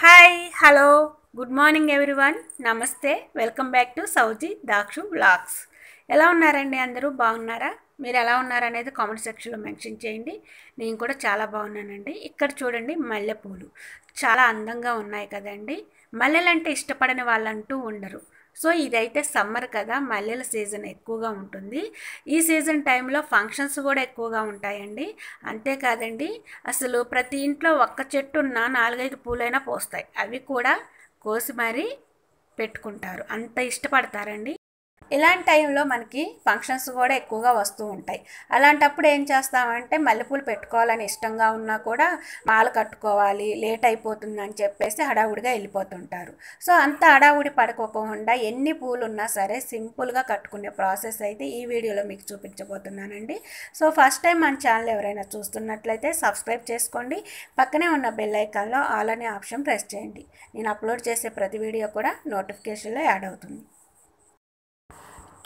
Hi hello good morning everyone. నమస్తే, welcome back to Souji Dakshu vlogs. ఎలా ఉన్నారండి? అందరూ బాగున్నారా? మీరు ఎలా ఉన్నారనేది కామెంట్ సెక్షన్లో మెన్షన్ చేయండి. నేను కూడా చాలా బాగున్నానండి. ఇక్కడ చూడండి, మల్లెపూలు చాలా అందంగా ఉన్నాయి కదండి. మల్లెలు అంటే ఇష్టపడని వాళ్ళంటూ ఉండరు. సో ఇదైతే సమ్మర్ కదా, మల్లెల సీజన్ ఎక్కువగా ఉంటుంది. ఈ సీజన్ టైంలో ఫంక్షన్స్ కూడా ఎక్కువగా ఉంటాయండి. అంతేకాదండి, అసలు ప్రతి ఇంట్లో ఒక్క చెట్టు ఉన్న 4-5 పూలైనా పోస్తాయి. అవి కూడా కోసి మరీ పెట్టుకుంటారు, అంత ఇష్టపడతారండి. ఇలాంటి టైంలో మనకి ఫంక్షన్స్ కూడా ఎక్కువగా వస్తూ ఉంటాయి. అలాంటప్పుడు ఏం చేస్తామంటే, మల్లెపూలు పెట్టుకోవాలని ఇష్టంగా ఉన్నా కూడా మాల కట్టుకోవాలి, లేట్ అయిపోతుందని చెప్పేసి హడావుడిగా వెళ్ళిపోతుంటారు. సో అంత హడావుడి పడుకోకుండా ఎన్ని పూలు ఉన్నా సరే సింపుల్గా కట్టుకునే ప్రాసెస్ అయితే ఈ వీడియోలో మీకు చూపించబోతున్నానండి. సో ఫస్ట్ టైం మన ఛానల్ ఎవరైనా చూస్తున్నట్లయితే సబ్స్క్రైబ్ చేసుకోండి. పక్కనే ఉన్న బెల్ ఐకాన్లో ఆల్ అనే ఆప్షన్ ప్రెస్ చేయండి. నేను అప్లోడ్ చేసే ప్రతి వీడియో కూడా నోటిఫికేషన్లో యాడ్ అవుతుంది.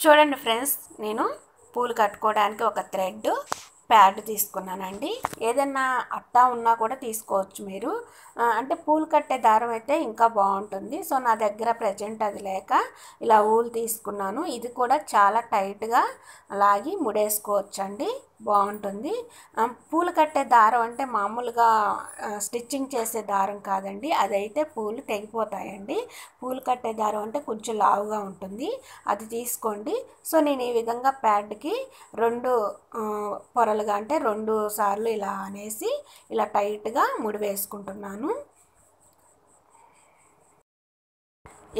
చూడండి ఫ్రెండ్స్, నేను పూలు కట్టుకోవడానికి ఒక థ్రెడ్, ప్యాడ్ తీసుకున్నానండి. ఏదైనా అట్టా ఉన్నా కూడా తీసుకోవచ్చు మీరు. అంటే పూలు కట్టే దారం అయితే ఇంకా బాగుంటుంది. సో నా దగ్గర ప్రజెంట్ అది లేక ఇలా ఊలు తీసుకున్నాను. ఇది కూడా చాలా టైట్గా లాగి ముడేసుకోవచ్చండి, బాగుంటుంది. పూలు కట్టే దారం అంటే మామూలుగా స్టిచ్చింగ్ చేసే దారం కాదండి, అదైతే పూలు తెగిపోతాయండి. పూలు కట్టే దారం అంటే కొంచెం లావుగా ఉంటుంది, అది తీసుకోండి. సో నేను ఈ విధంగా ప్యాడ్కి 2 పొరలుగా అంటే 2 సార్లు ఇలా అనేసి ఇలా టైట్గా ముడి వేసుకుంటున్నాను.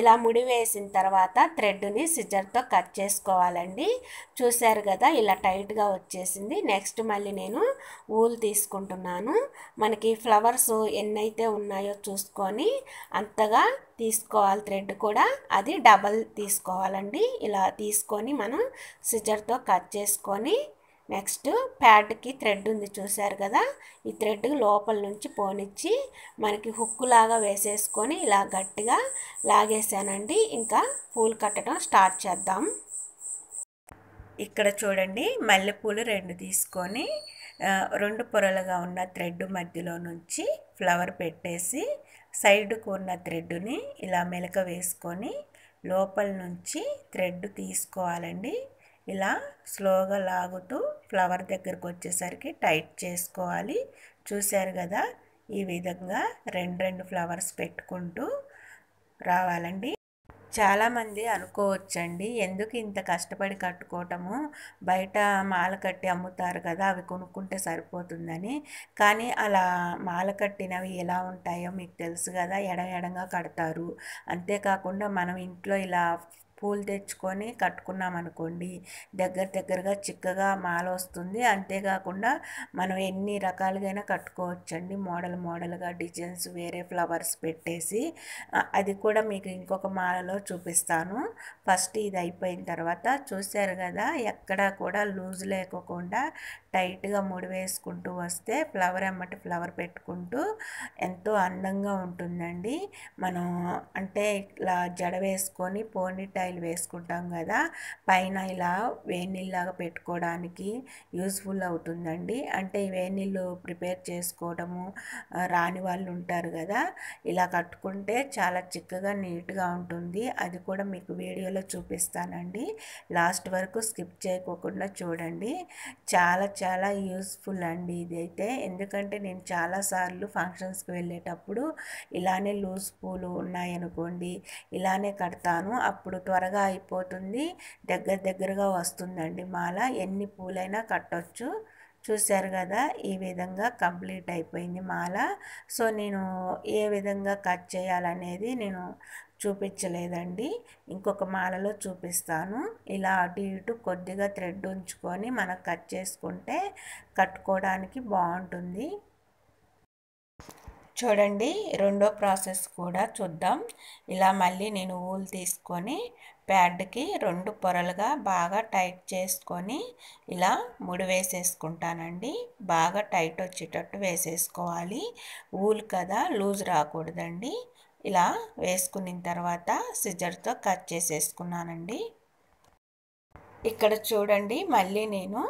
ఇలా ముడి వేసిన తర్వాత థ్రెడ్ని సిజర్తో కట్ చేసుకోవాలండి. చూశారు కదా, ఇలా టైట్గా వచ్చేసింది. నెక్స్ట్ మళ్ళీ నేను ఊలు తీసుకుంటున్నాను. మనకి ఫ్లవర్స్ ఎన్నైతే ఉన్నాయో చూసుకొని అంతగా తీసుకోవాలి. థ్రెడ్ కూడా అది డబల్ తీసుకోవాలండి. ఇలా తీసుకొని మనం సిజర్తో కట్ చేసుకొని నెక్స్ట్ ప్యాడ్కి థ్రెడ్ ఉంది చూశారు కదా, ఈ థ్రెడ్ లోపల నుంచి పోనిచ్చి మనకి హుక్కు లాగా వేసేసుకొని ఇలా గట్టిగా లాగేసానండి. ఇంకా పూలు కట్టడం స్టార్ట్ చేద్దాం. ఇక్కడ చూడండి, మల్లెపూలు 2 తీసుకొని 2 పొరలుగా ఉన్న థ్రెడ్ మధ్యలో నుంచి ఫ్లవర్ పెట్టేసి సైడ్కు ఉన్న థ్రెడ్ని ఇలా మెలక వేసుకొని లోపల నుంచి థ్రెడ్ తీసుకోవాలండి. ఇలా స్లోగా లాగుతూ ఫ్లవర్ దగ్గరకు వచ్చేసరికి టైట్ చేసుకోవాలి. చూశారు కదా, ఈ విధంగా 2 ఫ్లవర్స్ పెట్టుకుంటూ రావాలండి. చాలామంది అనుకోవచ్చండి, ఎందుకు ఇంత కష్టపడి కట్టుకోవటము, బయట మాల కట్టి అమ్ముతారు కదా, అవి కొనుక్కుంటే సరిపోతుందని. కానీ అలా మాల కట్టినవి ఎలా ఉంటాయో మీకు తెలుసు కదా, ఎడంగా కడతారు. అంతేకాకుండా మనం ఇంట్లో ఇలా పూలు తెచ్చుకొని కట్టుకున్నాం అనుకోండి, దగ్గరగా చిక్కగా మాల వస్తుంది. అంతేకాకుండా మనం ఎన్ని రకాలుగా కట్టుకోవచ్చండి, మోడల్గా డిజైన్స్ వేరే ఫ్లవర్స్ పెట్టేసి. అది కూడా మీకు ఇంకొక మాలలో చూపిస్తాను. ఫస్ట్ ఇది అయిపోయిన తర్వాత చూశారు కదా, ఎక్కడా కూడా లూజ్ లేకోకుండా టైట్గా ముడి వేసుకుంటూ వస్తే ఫ్లవర్ ఎమ్మటి ఫ్లవర్ పెట్టుకుంటూ ఎంతో అందంగా ఉంటుందండి. మనం అంటే ఇలా జడ వేసుకొని పోనీ టైల్ వేసుకుంటాం కదా, పైన ఇలా వేడినీళ్ళలాగా పెట్టుకోవడానికి యూస్ఫుల్ అవుతుందండి. అంటే ఈ వేడినీళ్ళు ప్రిపేర్ చేసుకోవడము రాని వాళ్ళు ఉంటారు కదా, ఇలా కట్టుకుంటే చాలా చిక్కగా నీట్గా ఉంటుంది. అది కూడా మీకు వీడియోలో చూపిస్తానండి. లాస్ట్ వరకు స్కిప్ చేయకోకుండా చూడండి. చాలా యూస్ఫుల్ అండి ఇదైతే. ఎందుకంటే నేను చాలాసార్లు ఫంక్షన్స్కి వెళ్ళేటప్పుడు ఇలానే లూజ్ పూలు ఉన్నాయనుకోండి, ఇలానే కడతాను. అప్పుడు త్వరగా అయిపోతుంది, దగ్గరగా వస్తుందండి మాల. ఎన్ని పూలైనా కట్టొచ్చు. చూశారు కదా, ఈ విధంగా కంప్లీట్ అయిపోయింది మాల. సో నేను ఏ విధంగా కట్ చేయాలనేది నేను చూపించలేదండి, ఇంకొక మాలలో చూపిస్తాను. ఇలా అటు ఇటు కొద్దిగా థ్రెడ్ ఉంచుకొని మనం కట్ చేసుకుంటే కట్టుకోవడానికి బాగుంటుంది. చూడండి, రెండో ప్రాసెస్ కూడా చూద్దాం. ఇలా మళ్ళీ నేను ఊలు తీసుకొని ప్యాడ్కి 2 పొరలుగా బాగా టైట్ చేసుకొని ఇలా ముడి వేసేసుకుంటానండి. బాగా టైట్ వచ్చేటట్టు వేసేసుకోవాలి. ఊలు కదా, లూజ్ రాకూడదండి. ఇలా వేసుకున్న తర్వాత సిజర్తో కట్ చేసేసుకున్నానండి. ఇక్కడ చూడండి, మళ్ళీ నేను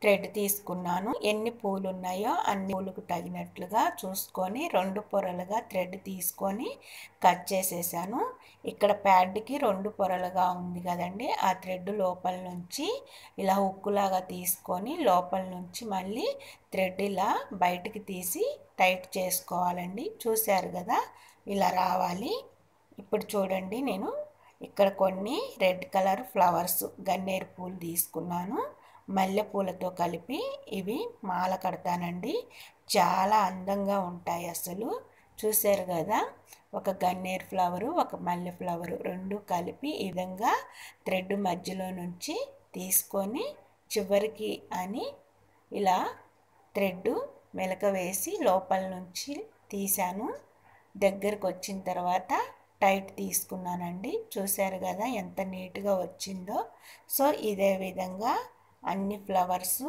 థ్రెడ్ తీసుకున్నాను. ఎన్ని పూలు ఉన్నాయో అన్ని పూలకు తగినట్లుగా చూసుకొని 2 పొరలుగా థ్రెడ్ తీసుకొని కట్ చేసేసాను. ఇక్కడ ప్యాడ్కి 2 పొరలుగా ఉంది కదండి, ఆ థ్రెడ్ లోపల నుంచి ఇలా హుక్కులాగా తీసుకొని లోపల నుంచి మళ్ళీ థ్రెడ్ ఇలా బయటికి తీసి టైట్ చేసుకోవాలండి. చూశారు కదా, ఇలా రావాలి. ఇప్పుడు చూడండి, నేను ఇక్కడ కొన్ని రెడ్ కలర్ ఫ్లవర్స్ గన్నేరు పూలు తీసుకున్నాను. మల్లెపూలతో కలిపి ఇవి మాల కడతానండి. చాలా అందంగా ఉంటాయి అసలు. చూశారు కదా, ఒక గన్నేరు ఫ్లవరు, ఒక మల్లె ఫ్లవరు రెండు కలిపి ఈ విధంగా థ్రెడ్ మధ్యలో నుంచి తీసుకొని చివరికి అని ఇలా థ్రెడ్ మెలక వేసి లోపల నుంచి తీసాను. దగ్గరకు వచ్చిన తర్వాత టైట్ తీసుకున్నానండి. చూశారు కదా ఎంత నీట్గా వచ్చిందో. సో ఇదే విధంగా అన్ని ఫ్లవర్స్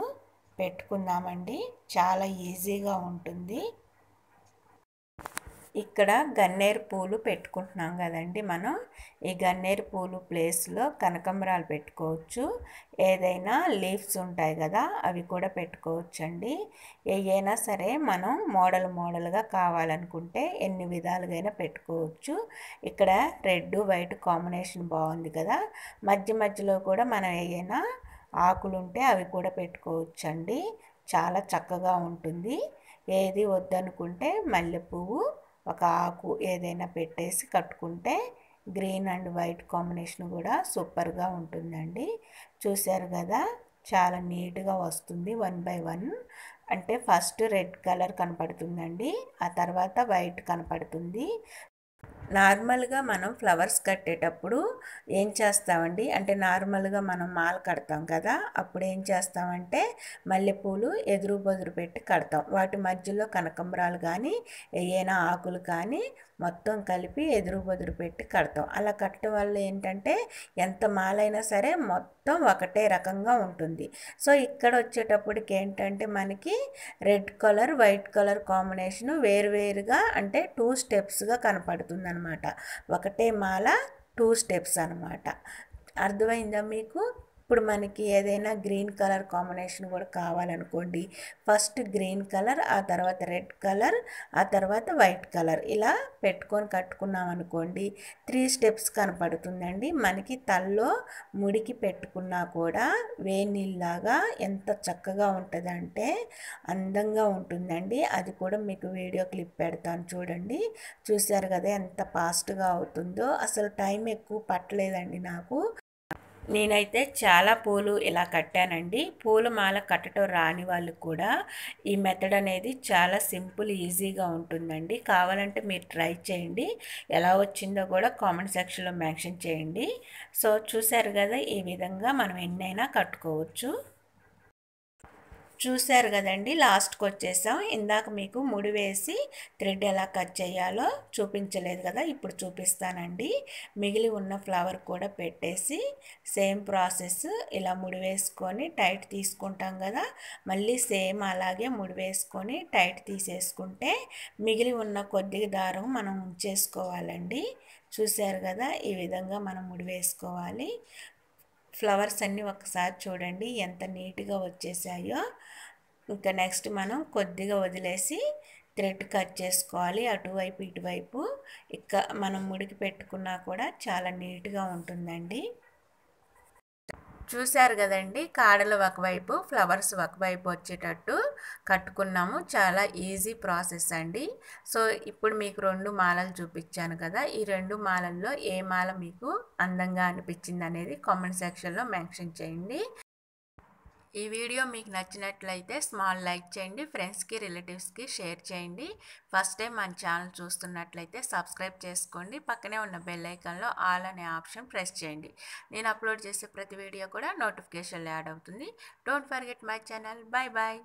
పెట్టుకుందామండి, చాలా ఈజీగా ఉంటుంది. ఇక్కడ గన్నేరు పూలు పెట్టుకుంటున్నాం కదండి మనం. ఈ గన్నేరు పూలు ప్లేస్లో కనకాంబరాలు పెట్టుకోవచ్చు. ఏదైనా లీవ్స్ ఉంటాయి కదా, అవి కూడా పెట్టుకోవచ్చండి. ఏదైనా సరే మనం మోడల్గా కావాలనుకుంటే ఎన్ని విధాలుగైనా పెట్టుకోవచ్చు. ఇక్కడ రెడ్ వైట్ కాంబినేషన్ బాగుంది కదా, మధ్యలో కూడా మనం ఏదైనా ఆకులు ఉంటే అవి కూడా పెట్టుకోవచ్చండి. చాలా చక్కగా ఉంటుంది. ఏది వద్దనుకుంటే మల్లెపువ్వు ఒక ఆకు ఏదైనా పెట్టేసి కట్టుకుంటే గ్రీన్ అండ్ వైట్ కాంబినేషన్ కూడా సూపర్గా ఉంటుందండి. చూశారు కదా, చాలా నీట్గా వస్తుంది. 1 బై 1 అంటే ఫస్ట్ రెడ్ కలర్ కనపడుతుందండి, ఆ తర్వాత వైట్ కనపడుతుంది. నార్మల్గా మనం ఫ్లవర్స్ కట్టేటప్పుడు ఏం చేస్తామండి అంటే, నార్మల్గా మనం మాల కడతాం కదా, అప్పుడు ఏం చేస్తామంటే మల్లెపూలు ఎదురు బొదురు పెట్టి కడతాం. వాటి మధ్యలో కనకాంబరాలు కానీ ఏమైనా ఆకులు కానీ మొత్తం కలిపి ఎదురు బొదురు పెట్టి కడతాం. అలా కట్టడం వల్ల ఏంటంటే ఎంత మాలైనా సరే మొత్తం ఒకటే రకంగా ఉంటుంది. సో ఇక్కడ వచ్చేటప్పటికి ఏంటంటే మనకి red colour white colour combination వేరువేరుగా అంటే 2 స్టెప్స్గా కనపడుతుంది అనమాట. ఒకటే మాల 2 స్టెప్స్ అనమాట. అర్థమైందా మీకు? ఇప్పుడు మనకి ఏదైనా గ్రీన్ కలర్ కాంబినేషన్ కూడా కావాలనుకోండి, ఫస్ట్ గ్రీన్ కలర్, ఆ తర్వాత రెడ్ కలర్, ఆ తర్వాత వైట్ కలర్ ఇలా పెట్టుకొని కట్టుకున్నాం అనుకోండి 3 స్టెప్స్ కనపడుతుందండి. మనకి తల్లో ముడికి పెట్టుకున్నా కూడా వేణీళ్ళలాగా ఎంత చక్కగా ఉంటుందంటే అందంగా ఉంటుందండి. అది కూడా మీకు వీడియో క్లిప్ పెడతాను చూడండి. చూశారు కదా ఎంత ఫాస్ట్గా అవుతుందో. అసలు టైం ఎక్కువ పట్టలేదండి నాకు. నేనైతే చాలా పూలు ఇలా కట్టానండి. పూల మాల కట్టడం రాని వాళ్ళకి కూడా ఈ మెథడ్ అనేది చాలా సింపుల్, ఈజీగా ఉంటుందండి. కావాలంటే మీరు ట్రై చేయండి. ఎలా వచ్చిందో కూడా కామెంట్ సెక్షన్లో మెన్షన్ చేయండి. సో చూశారు కదా, ఈ విధంగా మనం ఎన్నైనా కట్టుకోవచ్చు. చూశారు కదండి, లాస్ట్కి వచ్చేసాం. ఇందాక మీకు ముడి వేసి థ్రెడ్ ఎలా కట్ చేయాలో చూపించలేదు కదా, ఇప్పుడు చూపిస్తానండి. మిగిలి ఉన్న ఫ్లవర్ కూడా పెట్టేసి సేమ్ ప్రాసెస్ ఇలా ముడి వేసుకొని టైట్ తీసుకుంటాం కదా, మళ్ళీ సేమ్ అలాగే ముడి వేసుకొని టైట్ తీసేసుకుంటే మిగిలి ఉన్న కొద్దిగా దారం మనం ఉంచేసుకోవాలండి. చూశారు కదా, ఈ విధంగా మనం ముడి వేసుకోవాలి. ఫ్లవర్స్ అన్నీ ఒకసారి చూడండి ఎంత నీట్గా వచ్చేసాయో. ఇంకా నెక్స్ట్ మనం కొద్దిగా వదిలేసి థ్రెడ్ కట్ చేసుకోవాలి అటువైపు ఇటువైపు. మనం ముడికి పెట్టుకున్నా కూడా చాలా నీట్గా ఉంటుందండి. చూశారు కదండి, కాడలు ఒకవైపు ఫ్లవర్స్ ఒకవైపు వచ్చేటట్టు కట్టుకున్నాము. చాలా ఈజీ ప్రాసెస్ అండి. సో ఇప్పుడు మీకు 2 మాలలు చూపించాను కదా, ఈ 2 మాలల్లో ఏ మాల మీకు అందంగా అనిపించింది అనేది కామెంట్ సెక్షన్లో మెన్షన్ చేయండి. ఈ వీడియో మీకు నచ్చినట్లయితే స్మాల్ లైక్ చేయండి, ఫ్రెండ్స్కి రిలేటివ్స్కి షేర్ చేయండి. ఫస్ట్ టైం మన ఛానల్ చూస్తున్నట్లయితే సబ్స్క్రైబ్ చేసుకోండి. పక్కనే ఉన్న బెల్ ఐకాన్లో ఆల్ అనే ఆప్షన్ ప్రెస్ చేయండి. నేను అప్లోడ్ చేసే ప్రతి వీడియో కూడా నోటిఫికేషన్లో యాడ్ అవుతుంది. Don't forget my channel. Bye bye.